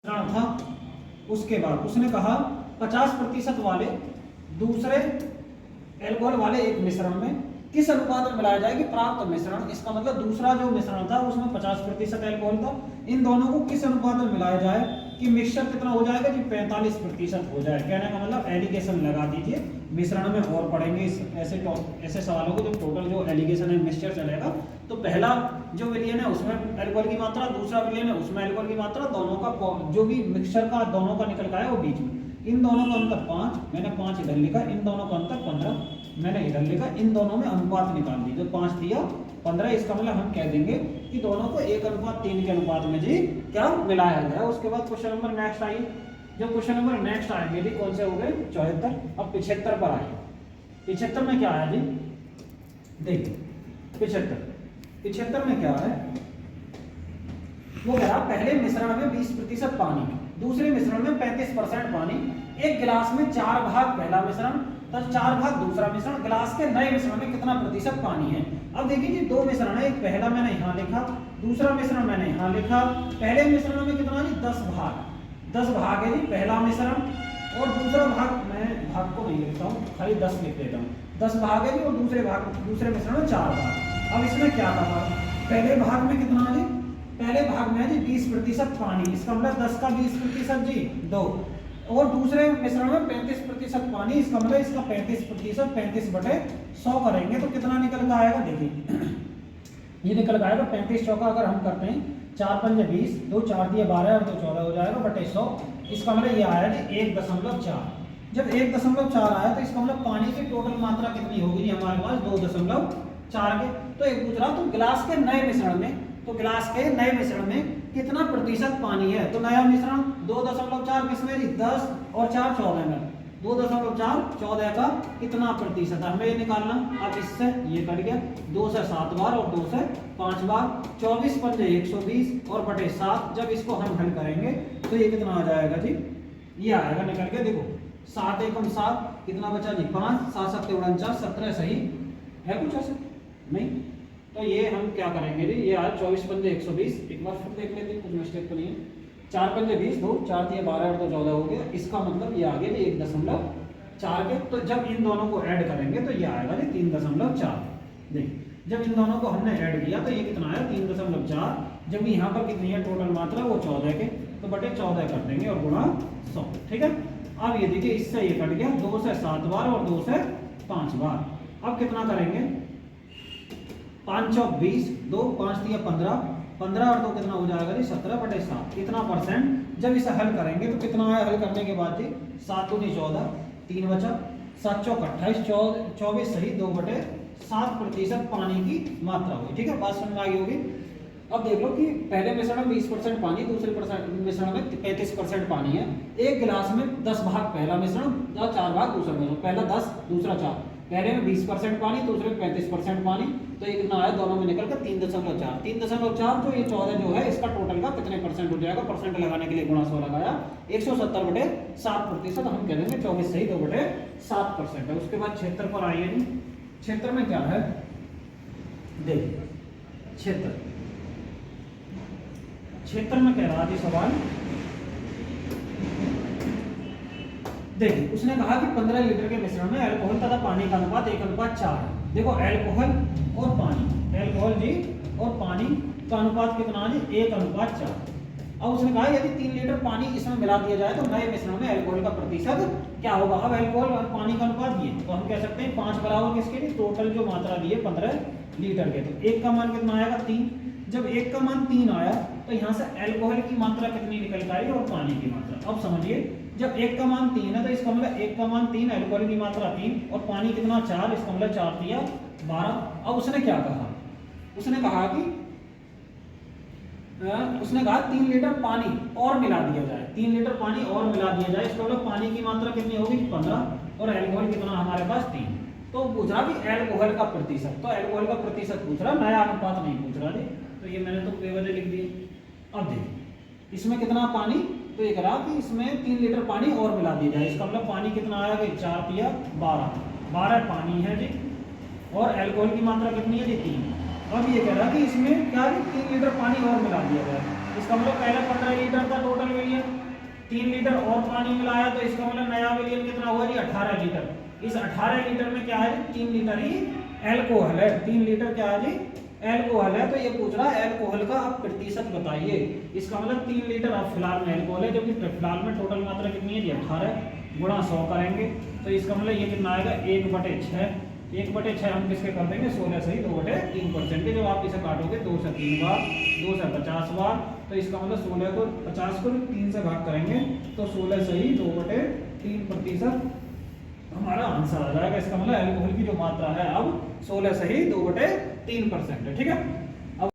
मिश्रण था। उसके बाद उसने कहा 50% वाले दूसरे एल्कोहल वाले एक मिश्रण में किस अनुपात में मिलाया जाए कि प्राप्त मिश्रण, इसका मतलब दूसरा जो मिश्रण था उसमें 50% एल्कोहल था, इन दोनों को किस अनुपात में मिलाया जाए कि मिक्सचर कितना हो जाएगा जी 45% हो जाए। कहने का मतलब एलिगेशन लगा दीजिए, मिश्रण में और पढ़ेंगे ऐसे सवालों को। जब टोटल जो एलिगेशन है मिक्सचर चलेगा तो पहला जो विलियन है उसमें एल्कोहल की मात्रा, दूसरा विलियन है उसमें एल्कोहल की मात्रा, दोनों का जो भी मिक्सचर का दोनों का निकल का है वो बीच में, इन दोनों का अंतर 5, मैंने 5 इधर लिखा, इन दोनों का अंतर 15 मैंने इधर लिखा, इन दोनों में अनुपात निकाल दीजिए, 5 दिया 15, इसका मतलब हम कह देंगे कि दोनों को 1:3 के अनुपात में जी क्या मिलाया गया। उसके बाद क्वेश्चन नंबर नेक्स्ट आइए। जब क्वेश्चन नंबर नेक्स्ट आएंगे जी कौन से हो गए 74, अब 75 पर आइए। 75 में क्या आया जी, देखिए 75 में क्या है, वो कह रहा पहले मिश्रण में 20% पानी, दूसरे मिश्रण में 35% पानी, एक गिलास में 4 भाग पहला मिश्रण तथा 4 भाग दूसरा मिश्रण, गिलास के नए मिश्रण में कितना प्रतिशत पानी है। अब देखिए जी दो मिश्रण है, एक पहला मैंने यहाँ लिखा, दूसरा मिश्रण मैंने यहाँ लिखा। पहले मिश्रण में कितना जी 10 भाग है जी पहला मिश्रण, और दूसरा भाग, मैं भाग को नहीं लिखता हूँ, खाली 10 लिख देता हूँ, 10 भाग है जी, और दूसरे मिश्रण में 4 भाग। अब इसमें क्या कहा, पहले भाग में कितना जी, पहले भाग में है जी 20% पानी, इसका मतलब 10 का 20% जी 2, और दूसरे मिश्रण में 35% पानी, इसका मतलब इसका 35%, 35/100 करेंगे तो कितना निकल कर आएगा। देखिए ये निकल कर आएगा 35 चौका अगर हम करते हैं 4 पंजे 20, 2 4 दिए 12 और 2 14 हो जाएगा बटे 100, इसका मतलब ये आया जी 1.4। जब 1.4 आया तो इसका मतलब पानी की टोटल मात्रा कितनी होगी जी हमारे पास 2.4 के। तो एक पूछ रहा तो गिलास के नए मिश्रण में, तो गिलास के नए मिश्रण में कितना प्रतिशत पानी है, तो नया मिश्रण 2.4 किसमें जी 10 और 4 14 में, 2.4 14 का कितना प्रतिशत है हमें ये निकालना। अब इससे ये कट गया, 2 से 7 बार और 2 से 5 बार, 24 पंजे 120 और बटे 7, जब इसको हम हल करेंगे तो ये कितना आ जाएगा जी, ये आएगा निकल के, देखो 7 एकम 7 कितना बचा जी 5, 7 7 49, 17 सही है कुछ ऐसे नहीं। तो ये हम क्या करेंगे जी, ये आज 24 पंजे 120, एक बार फिर देख लेते हैं कुछ मिस्टेक तो नहीं है, 4 पंजे 20, 2 4 दिए 12 और 2 14 हो गया, इसका मतलब ये आ गया जी 1.4 के। तो जब इन दोनों को ऐड करेंगे तो ये आएगा जी 3.4। देखिए जब इन दोनों को हमने ऐड किया तो ये कितना आया 3.4, जब यहाँ पर कितनी है टोटल मात्रा वो 14 के, तो बटे 14 कर देंगे और गुणा 100, ठीक है। अब ये देखिए इससे ये कट गया, 2 से 7 बार और 2 से 5 बार, अब कितना करेंगे 5 चौक 20, 2 5 दिया 15, 15 और 2 कितना हो जाएगा जी 17/7, कितना परसेंट। जब इसे हल करेंगे तो कितना आया हल करने के बाद जी 7 दूनी 14, 3 बचा, 7 चौक 28, 24 सही 2/7% पानी की मात्रा हुई, ठीक है। बात समझ में आई होगी। अब देख लो कि पहले मिश्रण में 20% पानी, दूसरे मिश्रण में 35% पानी है, एक गिलास में 10 भाग पहला मिश्रण या 4 भाग दूसरा मिश्रण, पहला 10 दूसरा 4, पहले में 20% पानी दूसरे में 35% पानी, तो ये कितना आया दोनों में निकल कर 3.4। 3.4 तो ये 14 जो है इसका टोटल का कितने परसेंट हो जाएगा, परसेंट लगाने के लिए गुणा 100 लगाया, 170/7%, हम कह देंगे 24 सही 2/7% है। उसके बाद 76 पर आइए जी, क्षेत्र में क्या है देखिए, क्षेत्र में कह रहा जी सवाल, देखिए उसने कहा कि 15 लीटर के मिश्रण में अल्कोहल तथा पानी का अनुपात 1:4 है। देखो अल्कोहल और पानी, अल्कोहल जी और पानी का अनुपात कितना है 1:4। अब उसने कहा यदि 3 लीटर पानी इसमें मिला दिया जाए तो नए मिश्रण में अल्कोहल का प्रतिशत क्या होगा। अब अल्कोहल और पानी का अनुपात दिए तो हम कह सकते हैं 5 बराबर किसके लिए, टोटल जो मात्रा दी है 15 लीटर के, तो 1 का मान कितना आएगा 3। जब 1 का मान 3 आया तो यहाँ से अल्कोहल की मात्रा कितनी निकल कर आई और पानी की मात्रा। अब समझिए जब 1 का मान 3 है तो इसका मतलब 1 का मान 3, अल्कोहल की मात्रा 3 और पानी कितना 4, इसका मतलब 4 दिया 12। अब उसने क्या कहा, उसने कहा 3 लीटर पानी और मिला दिया जाए, 3 लीटर पानी और मिला दिया जाए, इसका मतलब पानी की मात्रा कितनी होगी 15 और अल्कोहल कितना हमारे पास 3। तो पूछ रहा कि अल्कोहल का प्रतिशत, तो अल्कोहल का प्रतिशत पूछ रहा, नया अनुपात नहीं पूछ रहा जी, तो ये मैंने तो बेवजह लिख दिए। अब देखिए इसमें कितना पानी, तो ये करा कि इसमें 3 लीटर पानी और मिला दिया जाए, इसका मतलब पानी कितना आया कि 4 दिया 12 पानी है जी, और अल्कोहल की मात्रा कितनी है जी 3। अब ये कह रहा कि इसमें क्या है 3 लीटर पानी और मिला दिया जाए, इसका मतलब पहले 15 लीटर का टोटल मिलियन 3 लीटर और पानी मिलाया तो इसका मतलब नया विलयन कितना हुआ जी 18 लीटर। इस 18 लीटर में क्या है 3 लीटर ही एल्कोहल है, 3 लीटर क्या है जी एल्कोहल है। तो ये पूछ रहा है एल्कोहल का आप प्रतिशत बताइए। इसका मतलब 3 लीटर अब फिलहाल में एल्कोहल है, जबकि फिलहाल में टोटल मात्रा कितनी है जी 18 गुणा 100 करेंगे तो इसका मतलब ये कितना आएगा 1/6। 1/6 हम किसके कर देंगे 16 सही 2/3%। जब आप इसे काटोगे 2 से 3 बार 2 से 50 बार तो इसका मतलब 16 को 50 को 3 से भाग करेंगे तो 16 सही 2/3% हमारा आंसर आ जाएगा। इसका मतलब एल्कोहल की जो मात्रा है अब 16 सही 2/3% है। ठीक है।